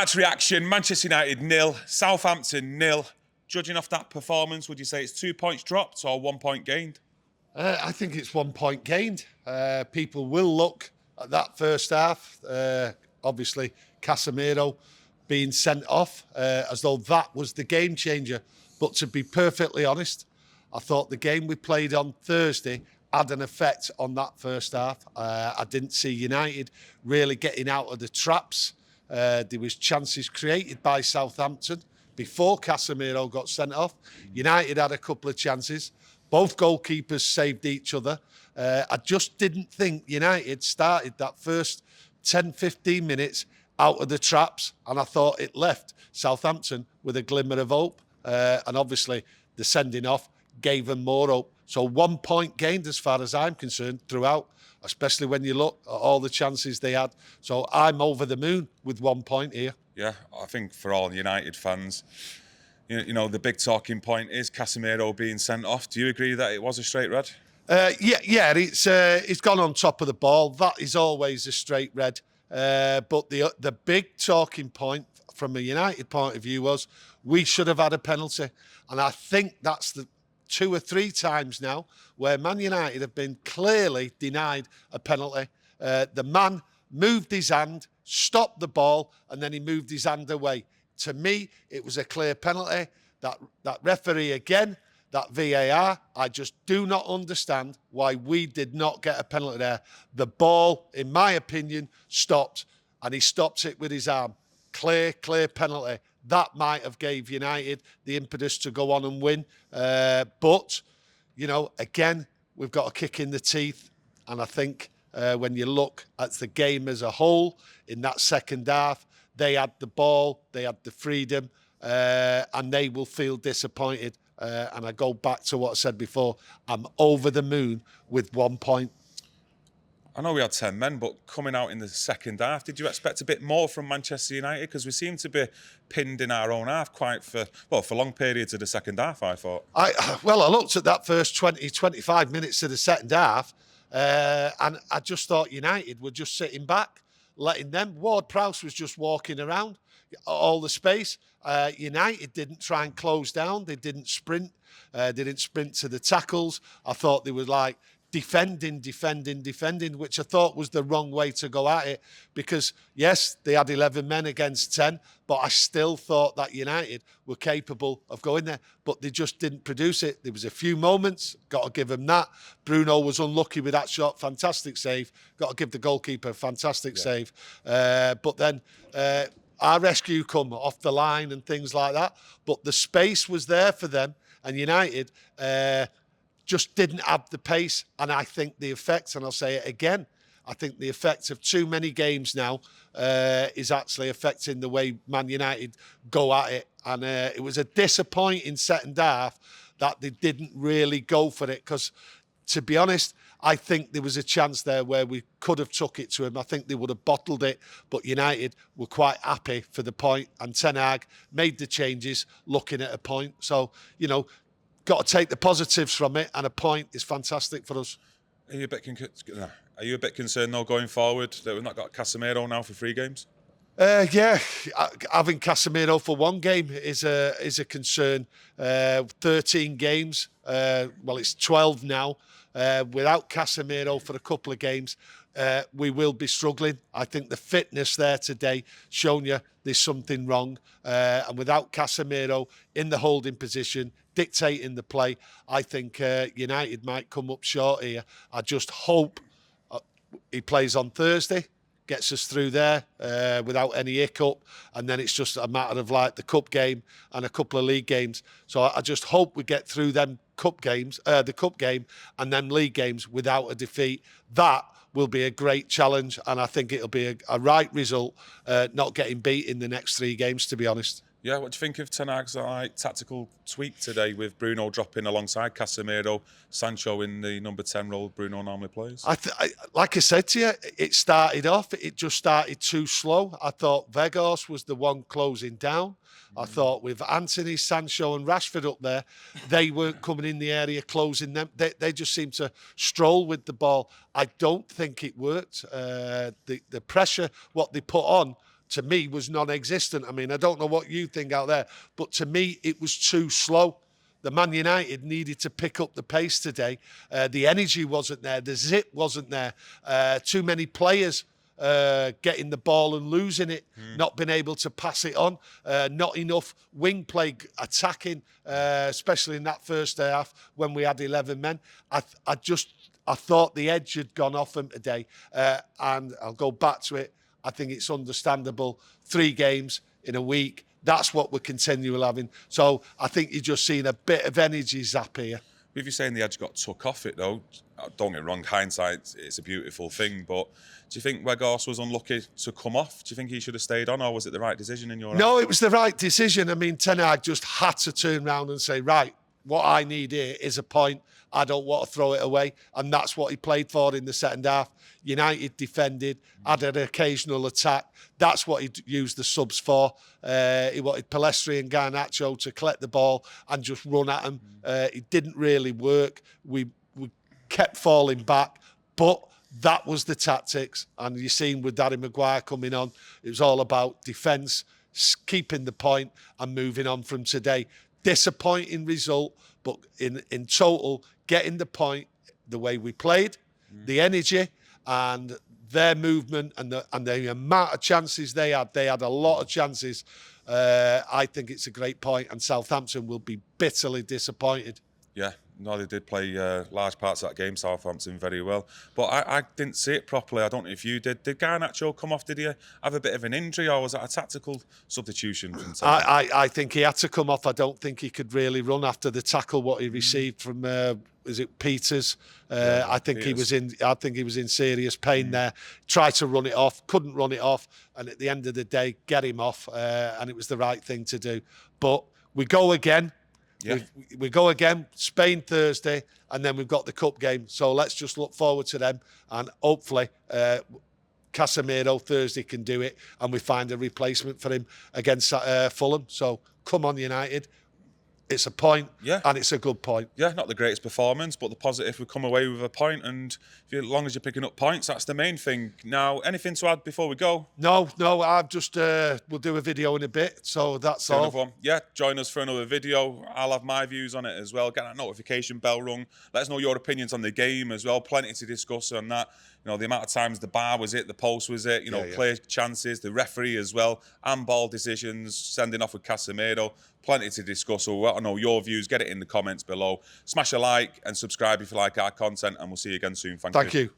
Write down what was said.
Match reaction, Manchester United 0, Southampton 0. Judging off that performance, would you say it's 2 points dropped or 1 point gained? I think it's 1 point gained. People will look at that first half. Obviously, Casemiro being sent off as though that was the game changer. But to be perfectly honest, I thought the game we played on Thursday had an effect on that first half. I didn't see United really getting out of the traps. There was chances created by Southampton before Casemiro got sent off. United had a couple of chances. Both goalkeepers saved each other. I just didn't think United started that first 10, 15 minutes out of the traps, and I thought it left Southampton with a glimmer of hope. And obviously, the sending off gave them more hope. So 1 point gained as far as I'm concerned throughout, especially when you look at all the chances they had. So I'm over the moon with 1 point here. Yeah, I think for all United fans, you know, the big talking point is Casemiro being sent off. Do you agree that it was a straight red? Yeah, it's gone on top of the ball. That is always a straight red. But the big talking point from a United point of view was we should have had a penalty. And I think that's the 2 or 3 times now where Man United have been clearly denied a penalty. The man moved his hand, stopped the ball, and then he moved his hand away. To me, it was a clear penalty. That referee again, that VAR, I just do not understand why we did not get a penalty there. The ball, in my opinion, stopped, and he stopped it with his arm. Clear penalty. That might have gave United the impetus to go on and win. But, you know, again, we've got a kick in the teeth. And I think when you look at the game as a whole, in that second half, they had the ball, they had the freedom, and they will feel disappointed. And I go back to what I said before. I'm over the moon with 1 point. I know we had 10 men, but coming out in the second half, did you expect a bit more from Manchester United? Because we seem to be pinned in our own half for long periods of the second half, I thought. I looked at that first 20, 25 minutes of the second half, and I just thought United were just sitting back, letting them. Ward-Prowse was just walking around all the space. United didn't try and close down. They didn't sprint. They didn't sprint to the tackles. I thought they were like defending, which I thought was the wrong way to go at it, because yes, they had 11 men against 10, but I still thought that United were capable of going there, but they just didn't produce it. There was a few moments, got to give them that. Bruno was unlucky with that shot, fantastic save. Got to give the goalkeeper a fantastic save. But then our rescue come off the line and things like that, but the space was there for them, and United just didn't have the pace. And I think the effect, and I'll say it again, I think the effect of too many games now is actually affecting the way Man United go at it. And it was a disappointing second half that they didn't really go for it, because, to be honest, I think there was a chance there where we could have took it to him. I think they would have bottled it, but United were quite happy for the point, and Ten Hag made the changes looking at a point. So, you know, got to take the positives from it, and a point is fantastic for us. Are you a bit concerned, though, going forward, that we've not got Casemiro now for 3 games? Yeah, having Casemiro for 1 game is a concern. 13 games, well, it's 12 now. Without Casemiro for a couple of games, we will be struggling. I think the fitness there today shown you there's something wrong. And without Casemiro in the holding position, dictating the play, I think United might come up short here. I just hope he plays on Thursday, gets us through there without any hiccup, and then it's just a matter of like the cup game and a couple of league games. So I just hope we get through them cup games, the cup game and then league games without a defeat. That will be a great challenge, and I think it'll be a right result, not getting beat in the next 3 games, to be honest. Yeah, what do you think of Ten Hag's tactical tweak today with Bruno dropping alongside Casemiro, Sancho in the number 10 role Bruno normally plays? Like I said to you, it just started too slow. I thought Vegas was the one closing down. I thought with Anthony, Sancho and Rashford up there, they weren't coming in the area closing them. They just seemed to stroll with the ball. I don't think it worked. The pressure, what they put on to me, was non-existent. I mean, I don't know what you think out there, but to me, it was too slow. The Man United needed to pick up the pace today. The energy wasn't there. The zip wasn't there. Too many players getting the ball and losing it, not being able to pass it on, not enough wing play attacking, especially in that first half when we had 11 men. I thought the edge had gone off them today, and I'll go back to it. I think it's understandable. 3 games in a week, that's what we're continually having. So I think you're just seeing a bit of energy zap here. With you saying the edge got took off it, though, don't get me wrong, hindsight, it's a beautiful thing, but do you think Weghorst was unlucky to come off? Do you think he should have stayed on, or was it the right decision in your No, it was the right decision. I mean, Ten Hag just had to turn around and say, right, what I need here is a point. I don't want to throw it away. And that's what he played for in the second half. United defended, had an occasional attack. That's what he used the subs for. He wanted Pellistri and Garnacho to collect the ball and just run at him. It didn't really work. We kept falling back, but that was the tactics. And you've seen with Harry Maguire coming on, it was all about defence, keeping the point and moving on from today. Disappointing result, but in total, getting the point, the way we played, the energy and their movement and the amount of chances they had a lot of chances. I think it's a great point, and Southampton will be bitterly disappointed. Yeah, no, they did play large parts of that game, Southampton, very well. But I didn't see it properly. I don't know if you did. Did Garnacho come off? Did he have a bit of an injury, or was that a tactical substitution? I think he had to come off. I don't think he could really run after the tackle what he received from is it Peters? I think Peters. I think he was in serious pain there. Tried to run it off, couldn't run it off, and at the end of the day, get him off, and it was the right thing to do. But we go again. Yeah. We go again, Spain Thursday, and then we've got the cup game. So let's just look forward to them, and hopefully Casemiro Thursday can do it, and we find a replacement for him against Fulham. So come on, United. It's a point, and it's a good point. Yeah, not the greatest performance, but the positive, we come away with a point, and as long as you're picking up points, that's the main thing. Now, anything to add before we go? No, I've just, we'll do a video in a bit, so that's all. One. Yeah, join us for another video. I'll have my views on it as well. Get that notification bell rung. Let us know your opinions on the game as well. Plenty to discuss on that. You know, the amount of times the bar was it, the post was it, player chances, the referee as well, and ball decisions, sending off with Casemiro. Plenty to discuss. So I want to know your views. Get it in the comments below. Smash a like and subscribe if you like our content, and we'll see you again soon. Thank you.